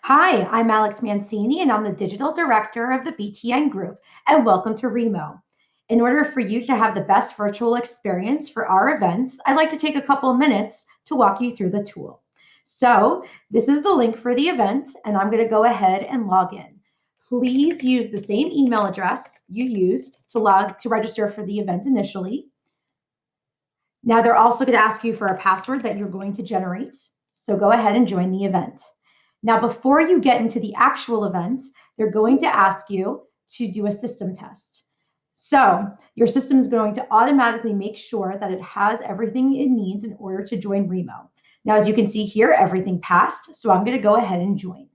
Hi, I'm Alex Mancini, and I'm the Digital Director of the BTN Group, and welcome to Remo. In order for you to have the best virtual experience for our events, I'd like to take a couple of minutes to walk you through the tool. So, this is the link for the event, and I'm going to go ahead and log in. Please use the same email address you used to register for the event initially. Now, they're also going to ask you for a password that you're going to generate. So go ahead and join the event. Now, before you get into the actual event, they're going to ask you to do a system test. So your system is going to automatically make sure that it has everything it needs in order to join Remo. Now, as you can see here, everything passed. So I'm going to go ahead and join.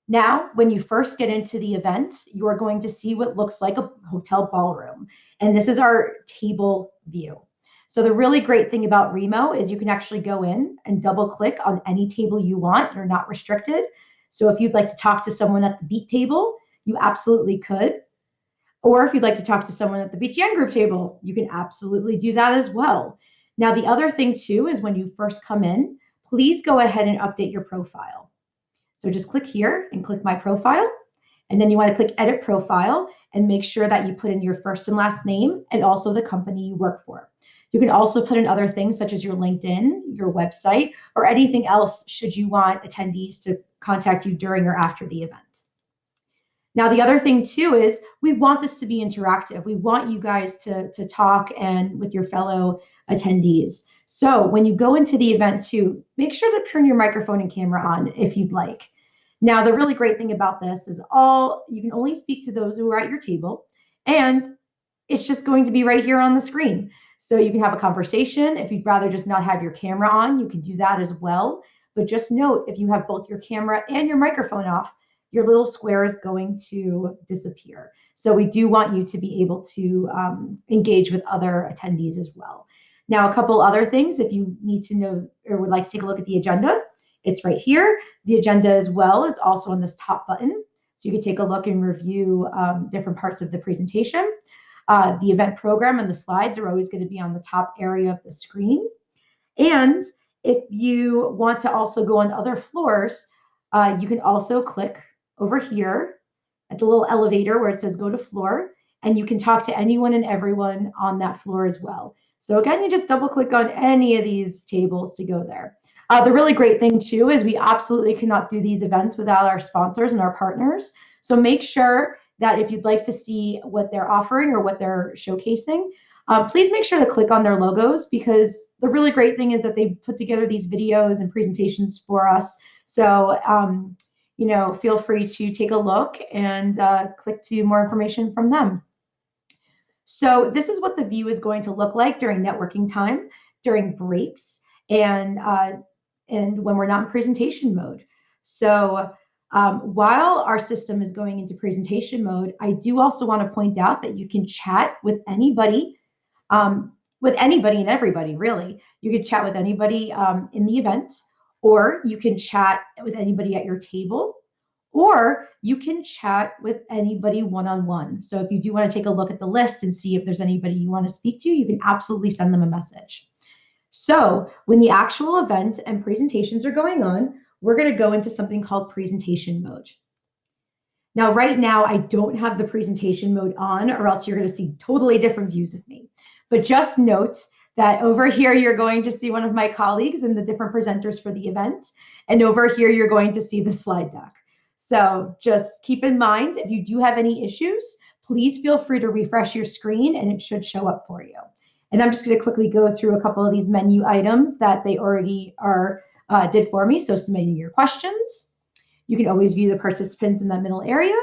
Now, when you first get into the event, you are going to see what looks like a hotel ballroom. And this is our table view. So the really great thing about Remo is you can actually go in and double click on any table you want. You're not restricted. So if you'd like to talk to someone at the Beat table, you absolutely could. Or if you'd like to talk to someone at the BTN group table, you can absolutely do that as well. Now, the other thing too is when you first come in, please go ahead and update your profile. So just click here and click My Profile. And then you want to click Edit Profile and make sure that you put in your first and last name and also the company you work for. You can also put in other things such as your LinkedIn, your website, or anything else should you want attendees to contact you during or after the event. Now, the other thing too is we want this to be interactive. We want you guys to talk and with your fellow attendees. So when you go into the event too, make sure to turn your microphone and camera on if you'd like. Now, the really great thing about this is you can only speak to those who are at your table, and it's just going to be right here on the screen. So you can have a conversation. If you'd rather just not have your camera on, you can do that as well. But just note, if you have both your camera and your microphone off, your little square is going to disappear. So we do want you to be able to engage with other attendees as well. Now, a couple other things, if you need to know or would like to take a look at the agenda, it's right here. The agenda as well is also on this top button. So you can take a look and review different parts of the presentation. The event program and the slides are always going to be on the top area of the screen. And if you want to also go on other floors, you can also click over here at the little elevator where it says go to floor, and you can talk to anyone and everyone on that floor as well. So again, you just double click on any of these tables to go there. The really great thing too is we absolutely cannot do these events without our sponsors and our partners. So make sure that if you'd like to see what they're offering or what they're showcasing, please make sure to click on their logos, because the really great thing is that they put together these videos and presentations for us. So, feel free to take a look and click to more information from them. So this is what the view is going to look like during networking time, during breaks, and when we're not in presentation mode. So while our system is going into presentation mode, I do also want to point out that you can chat with anybody and everybody, really. You can chat with anybody in the event, or you can chat with anybody at your table, or you can chat with anybody one-on-one. So if you do want to take a look at the list and see if there's anybody you want to speak to, you can absolutely send them a message. So when the actual event and presentations are going on, we're going to go into something called presentation mode. Now, right now, I don't have the presentation mode on, or else you're going to see totally different views of me. But just note that over here, you're going to see one of my colleagues and the different presenters for the event. And over here, you're going to see the slide deck. So just keep in mind, if you do have any issues, please feel free to refresh your screen and it should show up for you. And I'm just going to quickly go through a couple of these menu items that they already did for me. So submitting your questions. You can always view the participants in that middle area.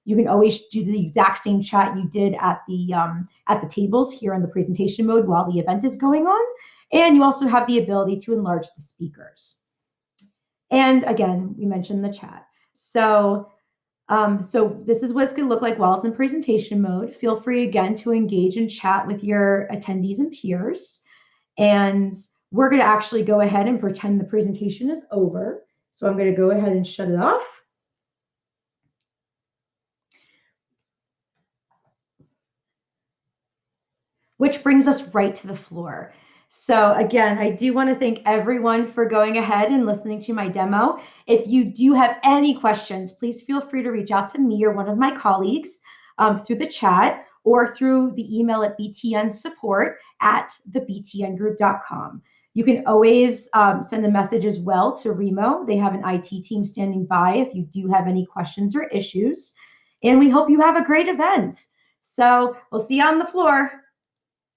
You can always do the exact same chat you did at the tables here in the presentation mode while the event is going on. And you also have the ability to enlarge the speakers. And again, we mentioned the chat. So this is what it's going to look like while it's in presentation mode. Feel free again to engage and chat with your attendees and peers. And we're going to actually go ahead and pretend the presentation is over. So I'm going to go ahead and shut it off. Which brings us right to the floor. So again, I do want to thank everyone for going ahead and listening to my demo. If you do have any questions, please feel free to reach out to me or one of my colleagues through the chat or through the email at btnsupport@thebtngroup.com. You can always send a message as well to Remo. They have an IT team standing by if you do have any questions or issues. And we hope you have a great event. So we'll see you on the floor.